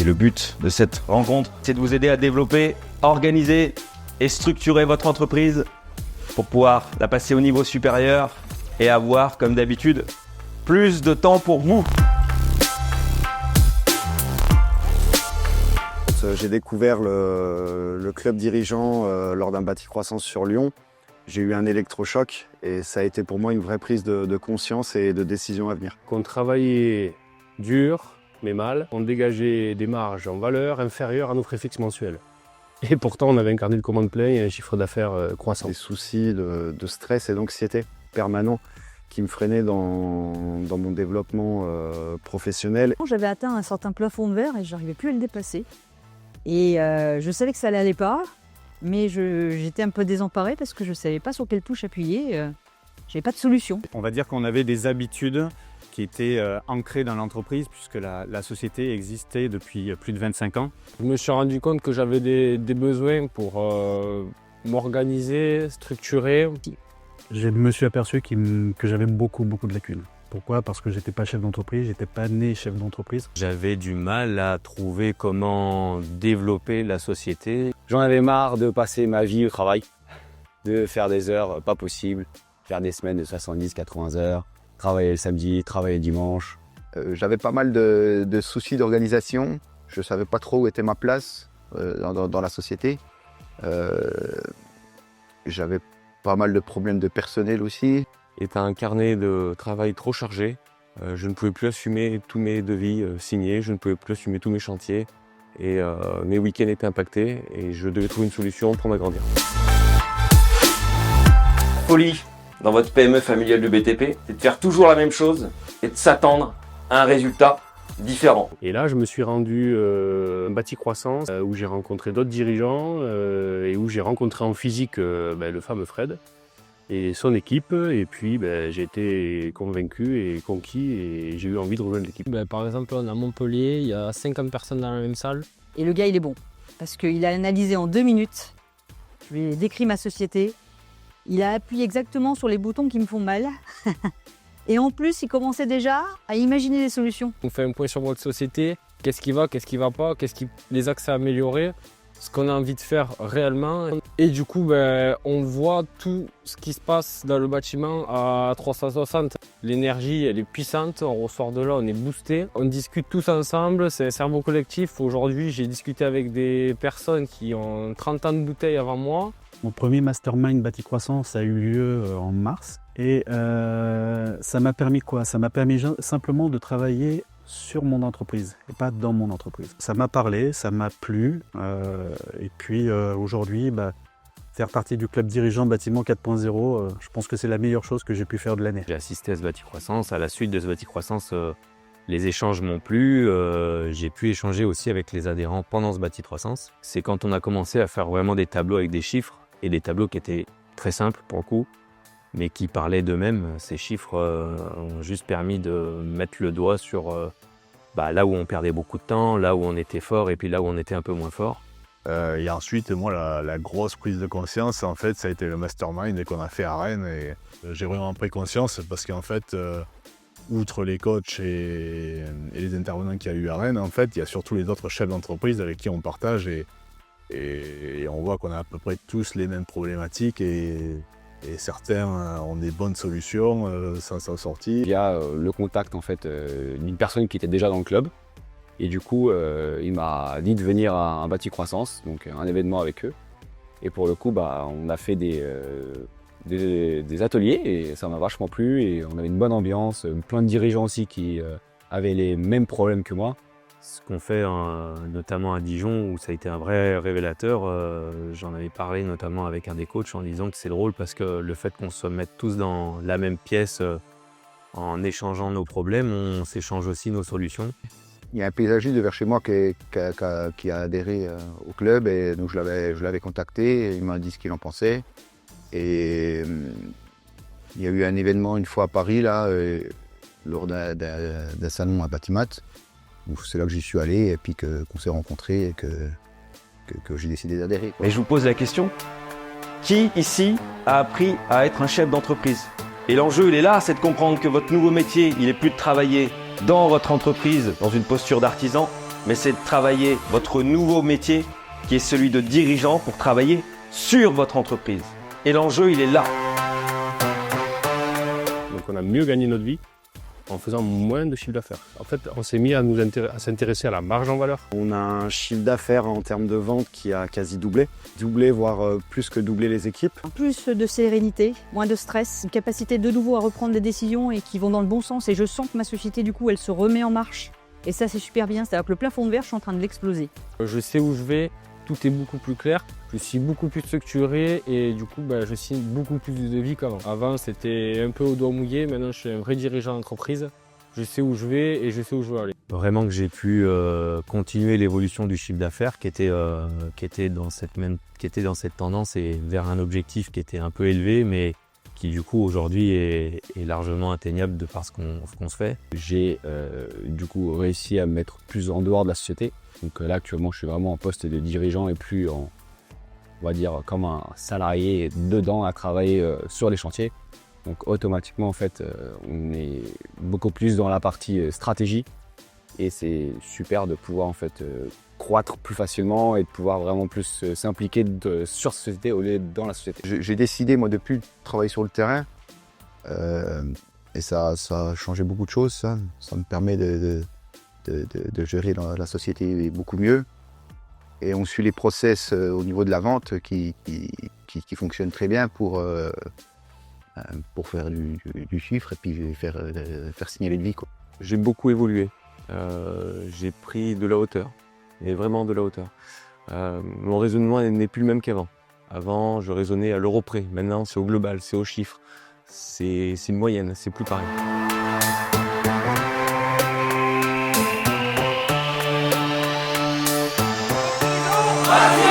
le but de cette rencontre, c'est de vous aider à développer, organiser et structurer votre entreprise pour pouvoir la passer au niveau supérieur et avoir, comme d'habitude, plus de temps pour vous. J'ai découvert le club dirigeant lors d'un bâti croissance sur Lyon. J'ai eu un électrochoc et ça a été pour moi une vraie prise de conscience et de décision à venir. Qu'on travaillait dur, mais mal. On dégageait des marges en valeur inférieures à nos frais fixes mensuels. Et pourtant, on avait un carnet de commandes plein et un chiffre d'affaires croissant. Des soucis de stress et d'anxiété permanents qui me freinaient dans mon développement professionnel. J'avais atteint un certain plafond de verre et je n'arrivais plus à le dépasser. Et je savais que ça n'allait pas, mais j'étais un peu désemparée parce que je ne savais pas sur quelle touche appuyer. Je n'avais pas de solution. On va dire qu'on avait des habitudes qui étaient ancrées dans l'entreprise puisque la société existait depuis plus de 25 ans. Je me suis rendu compte que j'avais des besoins pour m'organiser, structurer. Je me suis aperçu que j'avais beaucoup de lacunes. Pourquoi? Parce que j'étais pas chef d'entreprise, j'étais pas né chef d'entreprise. J'avais du mal à trouver comment développer la société. J'en avais marre de passer ma vie au travail, de faire des heures pas possibles, faire des semaines de 70-80 heures, travailler le samedi, travailler le dimanche. J'avais pas mal de soucis d'organisation. Je savais pas trop où était ma place dans la société. J'avais pas mal de problèmes de personnel aussi. Et un carnet de travail trop chargé. Je ne pouvais plus assumer tous mes devis signés, je ne pouvais plus assumer tous mes chantiers. Et mes week-ends étaient impactés et je devais trouver une solution pour m'agrandir. Folie dans votre PME familiale du BTP, c'est de faire toujours la même chose et de s'attendre à un résultat différent. Et là, je me suis rendu un bâti croissance où j'ai rencontré d'autres dirigeants et où j'ai rencontré en physique le fameux Fred et son équipe. Et puis, j'ai été convaincu et conquis et j'ai eu envie de rejoindre l'équipe. Par exemple, on est à Montpellier, il y a 50 personnes dans la même salle. Et le gars, il est bon. Parce qu'il a analysé en 2 minutes. Je lui ai décrit ma société. Il a appuyé exactement sur les boutons qui me font mal. Et en plus, il commençait déjà à imaginer des solutions. On fait un point sur votre société. Qu'est-ce qui va pas, les axes à améliorer, ce qu'on a envie de faire réellement. Et du coup, on voit tout ce qui se passe dans le bâtiment à 360. L'énergie, elle est puissante, on ressort de là, on est boosté. On discute tous ensemble, c'est un cerveau collectif. Aujourd'hui, j'ai discuté avec des personnes qui ont 30 ans de bouteilles avant moi. Mon premier mastermind bâti croissance a eu lieu en mars. Et ça m'a permis quoi? Ça m'a permis simplement de travailler sur mon entreprise et pas dans mon entreprise. Ça m'a parlé, ça m'a plu. Et puis aujourd'hui, faire partie du club dirigeant bâtiment 4.0, je pense que c'est la meilleure chose que j'ai pu faire de l'année. J'ai assisté à ce bâti croissance. À la suite de ce bâti croissance, les échanges m'ont plu. J'ai pu échanger aussi avec les adhérents pendant ce bâti croissance. C'est quand on a commencé à faire vraiment des tableaux avec des chiffres et des tableaux qui étaient très simples pour le coup, mais qui parlaient d'eux-mêmes. Ces chiffres ont juste permis de mettre le doigt sur là où on perdait beaucoup de temps, là où on était fort et puis là où on était un peu moins fort. Et ensuite, moi, la grosse prise de conscience, en fait, ça a été le mastermind qu'on a fait à Rennes. Et j'ai vraiment pris conscience parce qu'en fait, outre les coachs et les intervenants qu'il y a eu à Rennes, en fait, il y a surtout les autres chefs d'entreprise avec qui on partage et on voit qu'on a à peu près tous les mêmes problématiques et certains ont des bonnes solutions s'en sortir. Il y a le contact en fait d'une personne qui était déjà dans le club et du coup il m'a dit de venir à un bâti croissance, donc un événement avec eux. Et pour le coup on a fait des ateliers et ça m'a vachement plu et on avait une bonne ambiance, plein de dirigeants aussi qui avaient les mêmes problèmes que moi. Ce qu'on fait notamment à Dijon où ça a été un vrai révélateur, j'en avais parlé notamment avec un des coachs en disant que c'est drôle parce que le fait qu'on se mette tous dans la même pièce en échangeant nos problèmes, on s'échange aussi nos solutions. Il y a un paysagiste de vers chez moi qui a adhéré au club et donc je l'avais contacté, il m'a dit ce qu'il en pensait. Et il y a eu un événement une fois à Paris là, lors d'un salon à Batimat. C'est là que j'y suis allé et puis qu'on s'est rencontrés et que j'ai décidé d'adhérer. Mais je vous pose la question, qui ici a appris à être un chef d'entreprise? Et l'enjeu, il est là, c'est de comprendre que votre nouveau métier, il est plus de travailler dans votre entreprise, dans une posture d'artisan, mais c'est de travailler votre nouveau métier qui est celui de dirigeant pour travailler sur votre entreprise. Et l'enjeu, il est là. Donc on a mieux gagné notre vie en faisant moins de chiffre d'affaires. En fait, on s'est mis à s'intéresser à la marge en valeur. On a un chiffre d'affaires en termes de vente qui a quasi doublé. Doublé, voire plus que doublé les équipes. Plus de sérénité, moins de stress, une capacité de nouveau à reprendre des décisions et qui vont dans le bon sens. Et je sens que ma société, du coup, elle se remet en marche. Et ça, c'est super bien. C'est-à-dire que le plafond de verre, je suis en train de l'exploser. Je sais où je vais, tout est beaucoup plus clair. Je suis beaucoup plus structuré et du coup, je signe beaucoup plus de devis qu'avant. Avant, c'était un peu au doigt mouillé. Maintenant, je suis un vrai dirigeant d'entreprise. Je sais où je vais et je sais où je veux aller. Vraiment que j'ai pu continuer l'évolution du chiffre d'affaires qui était dans cette tendance et vers un objectif qui était un peu élevé, mais qui du coup aujourd'hui est largement atteignable de par ce qu'on se fait. J'ai du coup réussi à me mettre plus en dehors de la société. Donc là actuellement je suis vraiment en poste de dirigeant et plus en, on va dire, comme un salarié dedans à travailler sur les chantiers. Donc automatiquement en fait on est beaucoup plus dans la partie stratégie et c'est super de pouvoir en fait croître plus facilement et de pouvoir vraiment plus s'impliquer sur la société au lieu dans la société. J'ai décidé moi de plus travailler sur le terrain et ça a changé beaucoup de choses. Ça me permet de gérer la société beaucoup mieux. Et on suit les process au niveau de la vente qui fonctionnent très bien pour faire du chiffre et puis faire signaler de vie, quoi. J'ai beaucoup évolué. J'ai pris de la hauteur, et vraiment de la hauteur. Mon raisonnement n'est plus le même qu'avant. Avant, je raisonnais à l'euro près. Maintenant, c'est au global, c'est au chiffre. C'est une moyenne, c'est plus pareil. Vas-y!